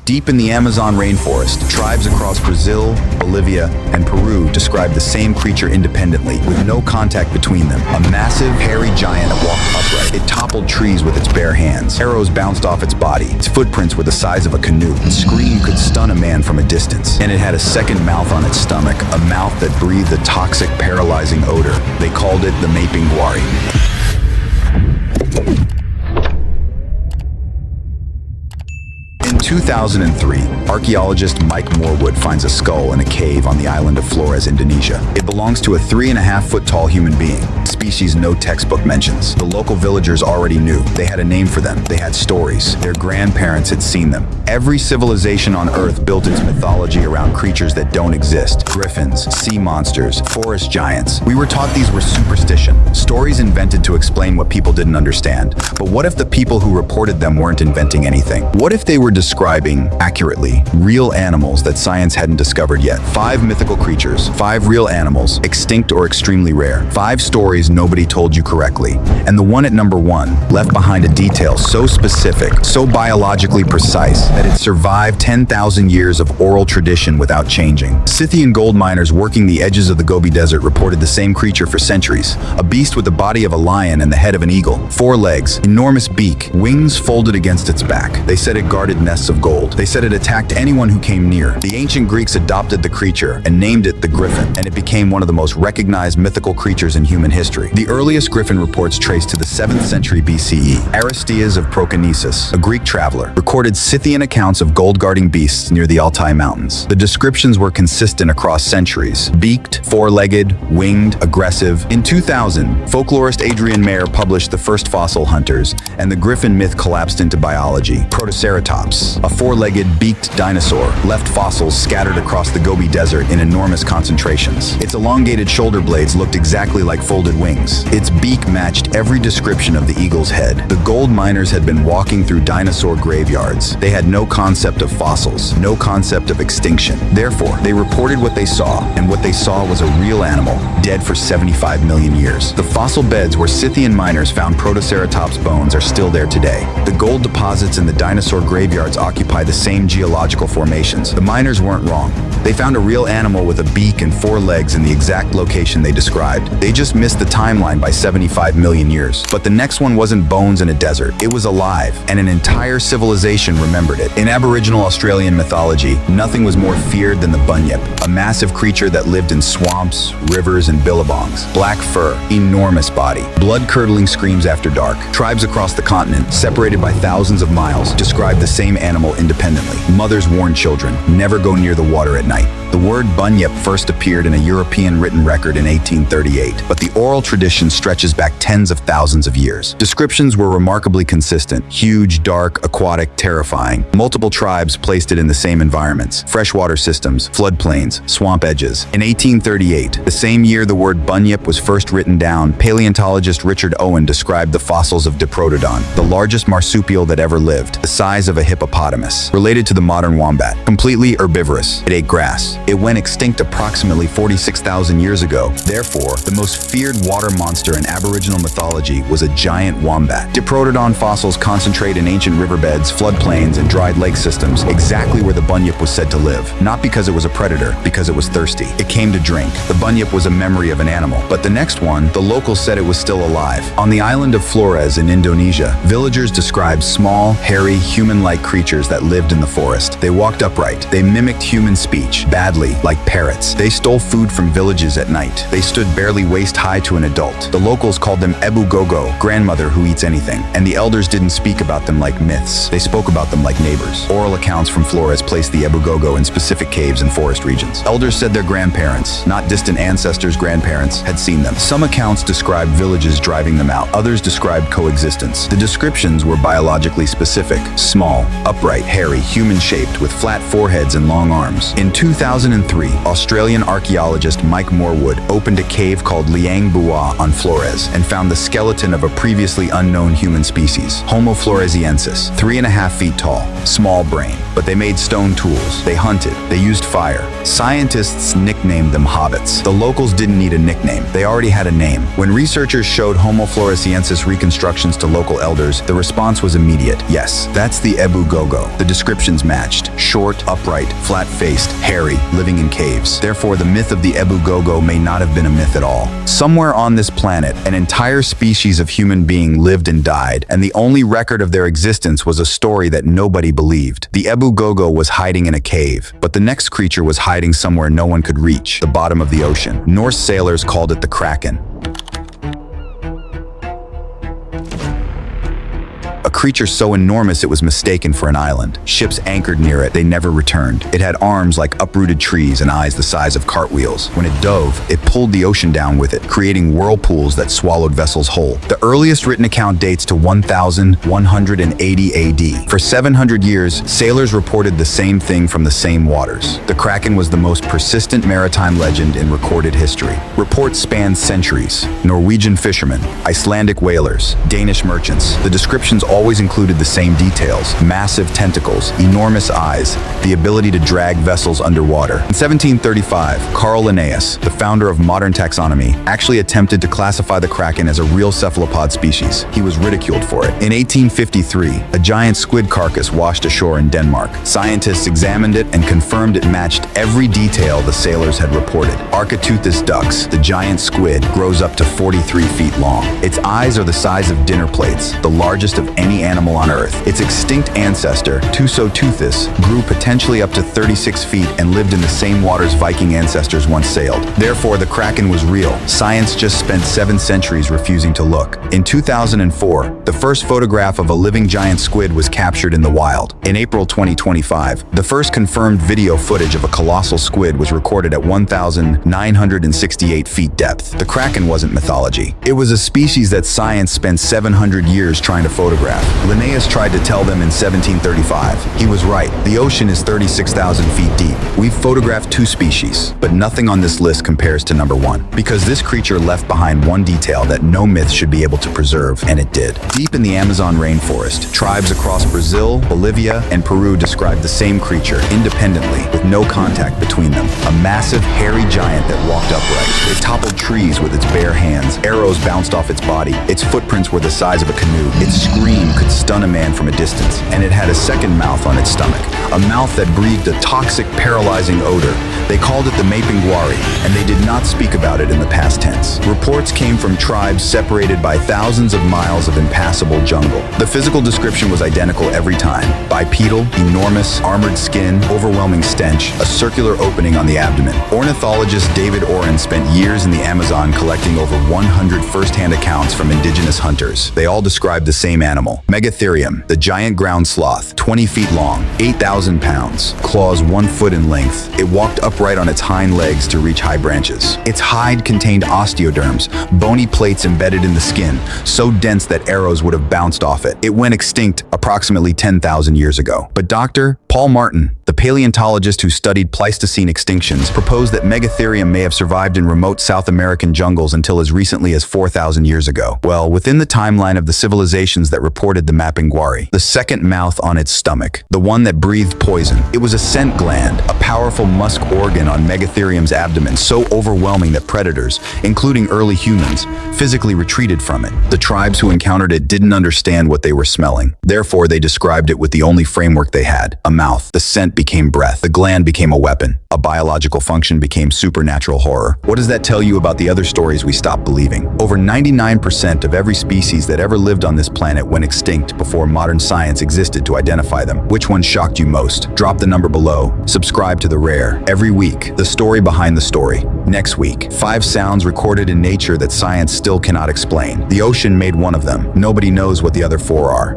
Deep in the Amazon rainforest, tribes across Brazil, Bolivia, and Peru describe the same creature independently, with no contact between them. A massive, hairy giant that walked upright. It toppled trees with its bare hands. Arrows bounced off its body. Its footprints were the size of a canoe. Its scream could stun a man from a distance. And it had a second mouth on its stomach, a mouth that breathed a toxic, paralyzing odor. They called it the Mapinguari. In 2003, archaeologist Mike Morwood finds a skull in a cave on the island of Flores, Indonesia. It belongs to a 3.5-foot tall human being, species no textbook mentions. The local villagers already knew. They had a name for them. They had stories. Their grandparents had seen them. Every civilization on Earth built its mythology around creatures that don't exist. Griffins, sea monsters, forest giants. We were taught these were superstition, stories invented to explain what people didn't understand. But what if the people who reported them weren't inventing anything? What if they were describing, accurately, real animals that science hadn't discovered yet? 5 mythical creatures, 5 real animals, extinct or extremely rare. 5 stories nobody told you correctly. And the one at number 1 left behind a detail so specific, so biologically precise, that it survived 10,000 years of oral tradition without changing. Scythian gold miners working the edges of the Gobi Desert reported the same creature for centuries. A beast with the body of a lion and the head of an eagle. 4 legs, enormous beak, wings folded against its back. They said it guarded nests of gold. They said it attacked anyone who came near. The ancient Greeks adopted the creature and named it the Griffin, and it became one of the most recognized mythical creatures in human history. The earliest Griffin reports trace to the 7th century BCE. Aristeas of Proconnesus, a Greek traveler, recorded Scythian accounts of gold-guarding beasts near the Altai Mountains. The descriptions were consistent across centuries. Beaked, 4-legged, winged, aggressive. In 2000, folklorist Adrian Mayer published the first fossil hunters, and the Griffin myth collapsed into biology. Protoceratops, a 4-legged, beaked dinosaur, left fossils scattered across the Gobi Desert in enormous concentrations. Its elongated shoulder blades looked exactly like folded wings. Its beak matched every description of the eagle's head. The gold miners had been walking through dinosaur graveyards. They had no concept of fossils, no concept of extinction. Therefore, they reported what they saw, and what they saw was a real animal, dead for 75 million years. The fossil beds where Scythian miners found Protoceratops bones are still there today. The gold deposits in the dinosaur graveyards occupy the same geological formations. The miners weren't wrong. They found a real animal with a beak and 4 legs in the exact location they described. They just missed the timeline by 75 million years. But the next one wasn't bones in a desert. It was alive, and an entire civilization remembered it. In Aboriginal Australian mythology, nothing was more feared than the bunyip, a massive creature that lived in swamps, rivers, and billabongs. Black fur, enormous body, blood-curdling screams after dark. Tribes across the continent, separated by thousands of miles, describe the same animal independently. Mothers warn children, never go near the water at night. The word bunyip first appeared in a European written record in 1838, but the oral tradition stretches back tens of thousands of years. Descriptions were remarkably consistent: huge, dark, aquatic, terrifying. Multiple tribes placed it in the same environments: freshwater systems, floodplains, swamp edges. In 1838, the same year the word bunyip was first written down, paleontologist Richard Owen described the fossils of Diprotodon, the largest marsupial that ever lived, the size of a hippopotamus, related to the modern wombat, completely herbivorous. It ate grass. It went extinct approximately 46,000 years ago. Therefore, the most feared water monster in Aboriginal mythology was a giant wombat. Diprotodon fossils concentrate in ancient riverbeds, floodplains, and dried lake systems, exactly where the bunyip was said to live. Not because it was a predator, because it was thirsty. It came to drink. The bunyip was a memory of an animal. But the next one, the locals said it was still alive. On the island of Flores in Indonesia, villagers described small, hairy, human-like creatures that lived in the forest. They walked upright. They mimicked human speech, badly, like parrots. They stole food from villages at night. They stood barely waist-high to an adult. The locals called them Ebu Gogo, grandmother who eats anything. And the elders didn't speak about them like myths. They spoke about them like neighbors. Oral accounts from Flores placed the Ebu Gogo in specific caves and forest regions. Elders said their grandparents, not distant ancestors' grandparents, had seen them. Some accounts described villages driving them out. Others described coexistence. The descriptions were biologically specific: small, upright, hairy, human-shaped, with flat foreheads and long arms. In 2003, Australian archaeologist Mike Morwood opened a cave called Liang Bua on Flores and found the skeleton of a previously unknown human species, Homo floresiensis, 3.5 feet tall, small brain, but they made stone tools. They hunted. They used fire. Scientists nicknamed them hobbits. The locals didn't need a nickname. They already had a name. When researchers showed Homo floresiensis reconstructions to local elders, the response was immediate. Yes, that's the Ebu Gogo. The descriptions matched. Short, upright, flat-faced, hairy, living in caves. Therefore, the myth of the Ebu Gogo may not have been a myth at all. Somewhere on this planet, an entire species of human being lived and died, and the only record of their existence was a story that nobody believed. The Ebu Gogo was hiding in a cave, but the next creature was hiding somewhere no one could reach, the bottom of the ocean. Norse sailors called it the Kraken. A creature so enormous it was mistaken for an island. Ships anchored near it, they never returned. It had arms like uprooted trees and eyes the size of cartwheels. When it dove, it pulled the ocean down with it, creating whirlpools that swallowed vessels whole. The earliest written account dates to 1180 AD. For 700 years, sailors reported the same thing from the same waters. The Kraken was the most persistent maritime legend in recorded history. Reports spanned centuries. Norwegian fishermen, Icelandic whalers, Danish merchants. The descriptions always included the same details: massive tentacles, enormous eyes, the ability to drag vessels underwater. In 1735, Carl Linnaeus, the founder of modern taxonomy, actually attempted to classify the Kraken as a real cephalopod species. He was ridiculed for it. In 1853, a giant squid carcass washed ashore in Denmark. Scientists examined it and confirmed it matched every detail the sailors had reported. Architeuthis dux, the giant squid, grows up to 43 feet long. Its eyes are the size of dinner plates, the largest of any animal on Earth. Its extinct ancestor, Tusoteuthis, grew potentially up to 36 feet and lived in the same waters Viking ancestors once sailed. Therefore, the Kraken was real. Science just spent 7 centuries refusing to look. In 2004, the first photograph of a living giant squid was captured in the wild. In April 2025, the first confirmed video footage of a colossal squid was recorded at 1,968 feet depth. The Kraken wasn't mythology. It was a species that science spent 700 years trying to photograph. Linnaeus tried to tell them in 1735. He was right. The ocean is 36,000 feet deep. We've photographed 2 species, but nothing on this list compares to number 1. Because this creature left behind one detail that no myth should be able to preserve, and it did. Deep in the Amazon rainforest, tribes across Brazil, Bolivia, and Peru described the same creature independently, with no contact between them. A massive, hairy giant that walked upright. It toppled trees with its bare hands. Arrows bounced off its body. Its footprints were the size of a canoe. Its scream could stun a man from a distance, and it had a second mouth on its stomach, a mouth that breathed a toxic, paralyzing odor. They called it the Mythical, and they did not speak about it in the past tense. Reports came from tribes separated by thousands of miles of impassable jungle. The physical description was identical every time: bipedal, enormous, armored skin, overwhelming stench, a circular opening on the abdomen. Ornithologist David Oren spent years in the Amazon collecting over 100 first-hand accounts from indigenous hunters. They all described the same animal: Megatherium, the giant ground sloth, 20 feet long, 8,000 pounds, claws 1 foot in length. It walked upright on its hind legs to reach high branches. Its hide contained osteoderms, bony plates embedded in the skin, so dense that arrows would have bounced off it. It went extinct approximately 10,000 years ago. But Dr. Paul Martin, the paleontologist who studied Pleistocene extinctions, proposed that Megatherium may have survived in remote South American jungles until as recently as 4,000 years ago. Well, within the timeline of the civilizations that reported the Mapinguari, the second mouth on its stomach, the one that breathed poison, it was a scent gland, a powerful musk organ on Megatherium's abdomen, so overwhelming that predators, including early humans, physically retreated from it. The tribes who encountered it didn't understand what they were smelling. Therefore, they described it with the only framework they had: a mouth. The scent became breath. The gland became a weapon. A biological function became supernatural horror. What does that tell you about the other stories we stopped believing? Over 99% of every species that ever lived on this planet went extinct before modern science existed to identify them. Which one shocked you most? Drop the number below. Subscribe to The Rare. Every week, the story behind the story. Next week, 5 sounds recorded in nature that science still cannot explain. The ocean made one of them. Nobody knows what the other 4 are.